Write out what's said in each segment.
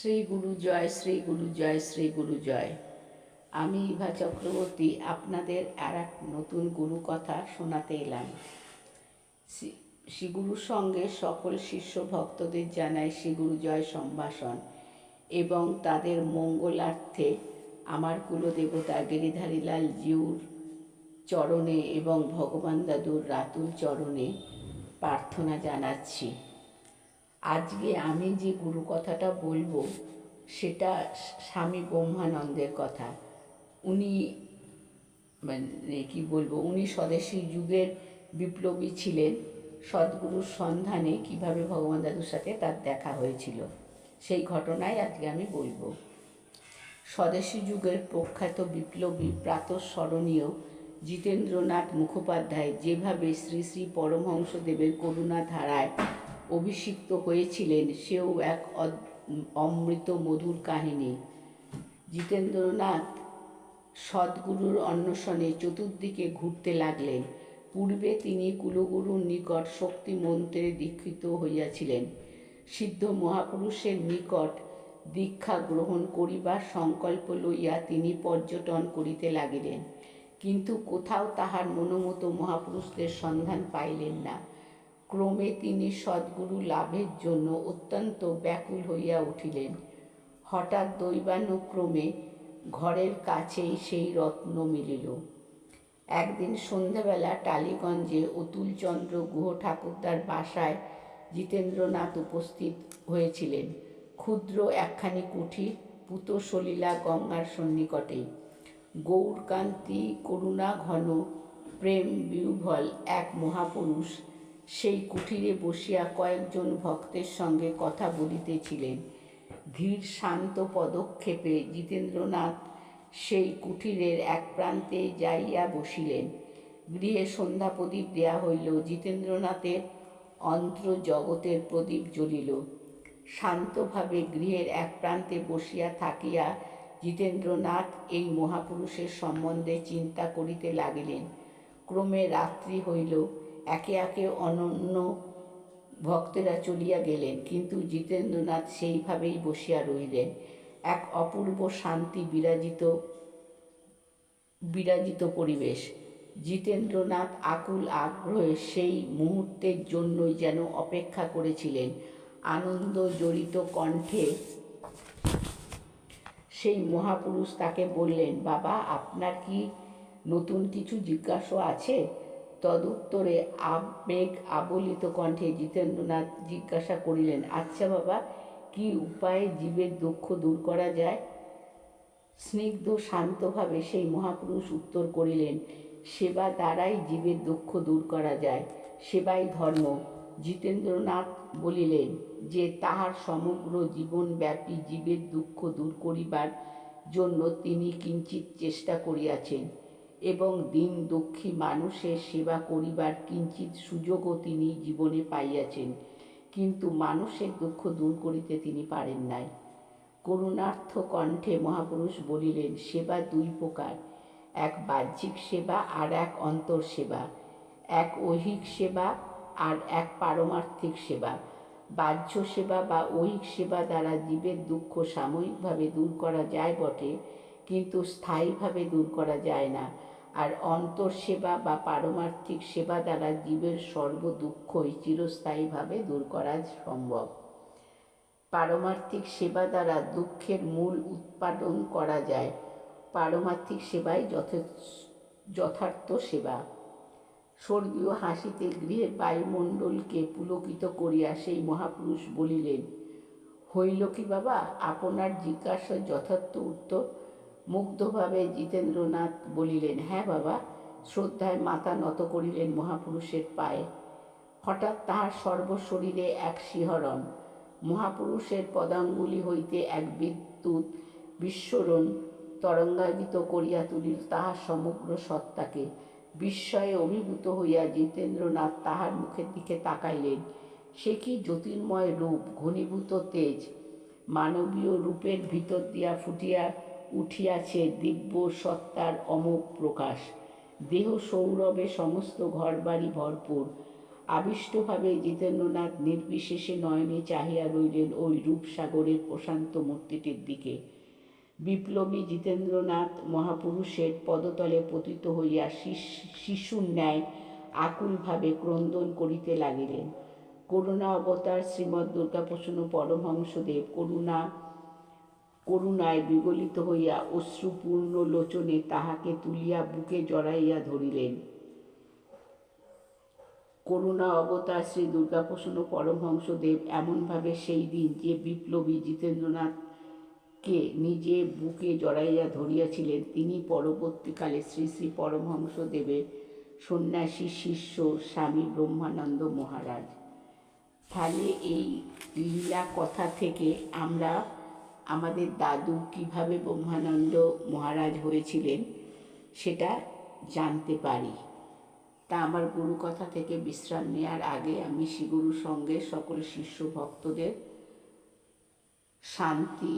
শ্রী গুরু জয়, শ্রী গুরু জয়, শ্রী গুরু জয়। আমি ইভা চক্রবর্তী আপনাদের আর এক নতুন গুরু কথা শোনাতে এলাম। শ্রী গুরুর সঙ্গে সকল শিষ্য ভক্তদের জানাই শ্রী গুরু জয় সম্ভাষণ এবং তাদের মঙ্গলার্থে আমার কুলদেবতা গিরিধারীলাল জিউর চরণে এবং ভগবান দাদুর রাতুল চরণে প্রার্থনা জানাচ্ছি। আজকে আমি যে গুরু কথাটা বলবো সেটা স্বামী ব্রহ্মানন্দের কথা। উনি উনি স্বদেশী যুগের বিপ্লবী ছিলেন। সদ্গুরুর সন্ধানে কিভাবে ভগবান দাদুর সাথে তার দেখা হয়েছিল সেই ঘটনাই আজকে আমি বলবো। স্বদেশী যুগের প্রখ্যাত বিপ্লবী প্রাতঃস্মরণীয় জিতেন্দ্রনাথ মুখোপাধ্যায় যেভাবে শ্রী শ্রী পরমহংসদেবের করুণা ধারায় অভিষিক্ত হয়েছিলেন সেও এক অমৃত মধুর কাহিনী। জিতেন্দ্রনাথ সদ্গুরুর অন্বেষণে চতুর্দিকে ঘুরতে লাগলেন। পূর্বে তিনি কুলগুরুর নিকট শক্তি মন্ত্রে দীক্ষিত হইয়াছিলেন। সিদ্ধ মহাপুরুষের নিকট দীক্ষা গ্রহণ করিবার সংকল্প লইয়া তিনি পর্যটন করিতে লাগিলেন, কিন্তু কোথাও তাহার মনোমতো মহাপুরুষদের সন্ধান পাইলেন না। ক্রমে তিনি সদ্গুরু লাভের জন্য অত্যন্ত ব্যাকুল হইয়া উঠিলেন। হঠাৎ দৈবানুক্রমে ঘরের কাছেই সেই রত্ন মিলিল। একদিন সন্ধ্যাবেলা টালিগঞ্জে অতুলচন্দ্র গুহ ঠাকুরদার বাসায় জিতেন্দ্রনাথ উপস্থিত হয়েছিলেন। ক্ষুদ্র একখানি কুঠির, পূত সলিলা গঙ্গার সন্নিকটে। গৌরকান্তি করুণা ঘন প্রেম বিহ্বল এক মহাপুরুষ সেই কুঠিরে বসিয়া কয়েকজন ভক্তের সঙ্গে কথা বলিতেছিলেন। ধীর শান্ত পদক্ষেপে জিতেন্দ্রনাথ সেই কুঠিরের এক প্রান্তে যাইয়া বসিলেন। গৃহে সন্ধ্যা প্রদীপ দেয়া হইল। জিতেন্দ্রনাথের অন্তর্জগতের প্রদীপ জ্বলিল। শান্তভাবে গৃহের এক প্রান্তে বসিয়া থাকিয়া জিতেন্দ্রনাথ এই মহাপুরুষের সম্বন্ধে চিন্তা করিতে লাগিলেন। ক্রমে রাত্রি হইল। একে একে অনন্য ভক্তেরা চলিয়া গেলেন, কিন্তু জিতেন্দ্রনাথ সেইভাবেই বসিয়া রহিলেন। এক অপূর্ব শান্তি বিরাজিত পরিবেশ। জিতেন্দ্রনাথ আকুল আগ্রহে সেই মুহূর্তের জন্যই যেন অপেক্ষা করেছিলেন। আনন্দ জড়িত কণ্ঠে সেই মহাপুরুষ তাকে বললেন, বাবা, আপনার কি নতুন কিছু জিজ্ঞাসা আছে? তদুত্তরে আবেগ আবলিত কণ্ঠে জিতেন্দ্রনাথ জিজ্ঞাসা করিলেন, আচ্ছা বাবা, কি উপায়ে জীবের দুঃখ দূর করা যায়? স্নিগ্ধ শান্তভাবে সেই মহাপুরুষ উত্তর করিলেন, সেবা দ্বারাই জীবের দুঃখ দূর করা যায়, সেবাই ধর্ম। জিতেন্দ্রনাথ বলিলেন যে তাহার সমগ্র জীবনব্যাপী জীবের দুঃখ দূর করিবার জন্য তিনি কিঞ্চিৎ চেষ্টা করিয়াছেন এবং দীন দুঃখী মানুষের সেবা করিবার কিঞ্চিৎ সুযোগও তিনি জীবনে পাইয়াছেন, কিন্তু মানুষের দুঃখ দূর করিতে তিনি পারেন নাই। করুণার্থ কণ্ঠে মহাপুরুষ বলিলেন, সেবা দুই প্রকার, এক বাহ্যিক সেবা আর এক অন্তর সেবা, এক ঐহিক সেবা আর এক পারমার্থিক সেবা। বাহ্য সেবা বা ঐহিক সেবা দ্বারা জীবের দুঃখ সাময়িকভাবে দূর করা যায় বটে, কিন্তু স্থায়ীভাবে দূর করা যায় না। আর অন্তর সেবা বা পারমার্থিক সেবা দ্বারা জীবের সর্ব দুঃখই চিরস্থায়ীভাবে দূর করা সম্ভব। পারমার্থিক সেবা দ্বারা দুঃখের মূল উৎপাদন করা যায়। পারমার্থিক সেবাই যথার্থ সেবা। স্বর্গীয় হাসিতে গৃহের বায়ুমণ্ডলকে পুলকিত করিয়া সেই মহাপুরুষ বলিলেন, হইল কি বাবা আপনার জিজ্ঞাসার যথার্থ উত্তর? মুগ্ধভাবে জিতেন্দ্রনাথ বলিলেন, হ্যাঁ বাবা। শ্রদ্ধায় মাথা নত করিলেন মহাপুরুষের পায়ে। হঠাৎ তাহার সর্বশরীরে এক শিহরণ। মহাপুরুষের পদাঙ্গুলি হইতে এক বিদ্যুৎ বিস্ফোরণ তরঙ্গায়িত করিয়া তুলিল তাহার সমগ্র সত্তাকে। বিস্ময়ে অভিভূত হইয়া জিতেন্দ্রনাথ তাহার মুখের দিকে তাকাইলেন। সে কি জ্যোতির্ময় রূপ, ঘনীভূত তেজ! মানবীয় রূপের ভিতর দিয়া ফুটিয়া উঠিয়াছে দিব্য সত্তার অমোঘ প্রকাশ। দেহ সৌরভে সমস্ত ঘরবাড়ি ভরপুর। আবিষ্টভাবে জিতেন্দ্রনাথ নির্বিশেষে নয়নে চাহিয়া রইলেন ওই রূপসাগরের প্রশান্ত মূর্তিটির দিকে। বিপ্লবী জিতেন্দ্রনাথ মহাপুরুষের পদতলে পতিত হইয়া শিশুর ন্যায় আকুলভাবে ক্রন্দন করিতে লাগিলেন। করুণা অবতার শ্রীমৎ দুর্গাপ্রসন্ন পরমহংসদেব করুণায় বিগলিত হইয়া অশ্রুপূর্ণ লোচনে তাহাকে তুলিয়া বুকে জড়াইয়া ধরিলেন। করুণা অবতার শ্রী দুর্গাপ্রসন্ন পরমহংসদেব এমনভাবে সেই দিন যে বিপ্লবী জিতেন্দ্রনাথকে নিজে বুকে জড়াইয়া ধরিয়াছিলেন, তিনি পরবর্তীকালে শ্রী শ্রী পরমহংসদেবের সন্ন্যাসী শিষ্য স্বামী ব্রহ্মানন্দ মহারাজ। তাহলে এই লীলা কথা থেকে আমরা আমাদের দাদু কিভাবে ব্রহ্মানন্দ মহারাজ হয়েছিলেন সেটা জানতে পারি। তা আমার গুরু কথা থেকে বিশ্রাম নেওয়ার আগে আমি শ্রীগুরুর সঙ্গে সকল শিষ্য ভক্তদের শান্তি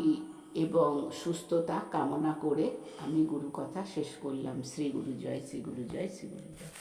এবং সুস্থতা কামনা করে আমি গুরু কথা শেষ করলাম। শ্রী গুরু জয়, শ্রী গুরু জয়, শ্রী গুরু জয়।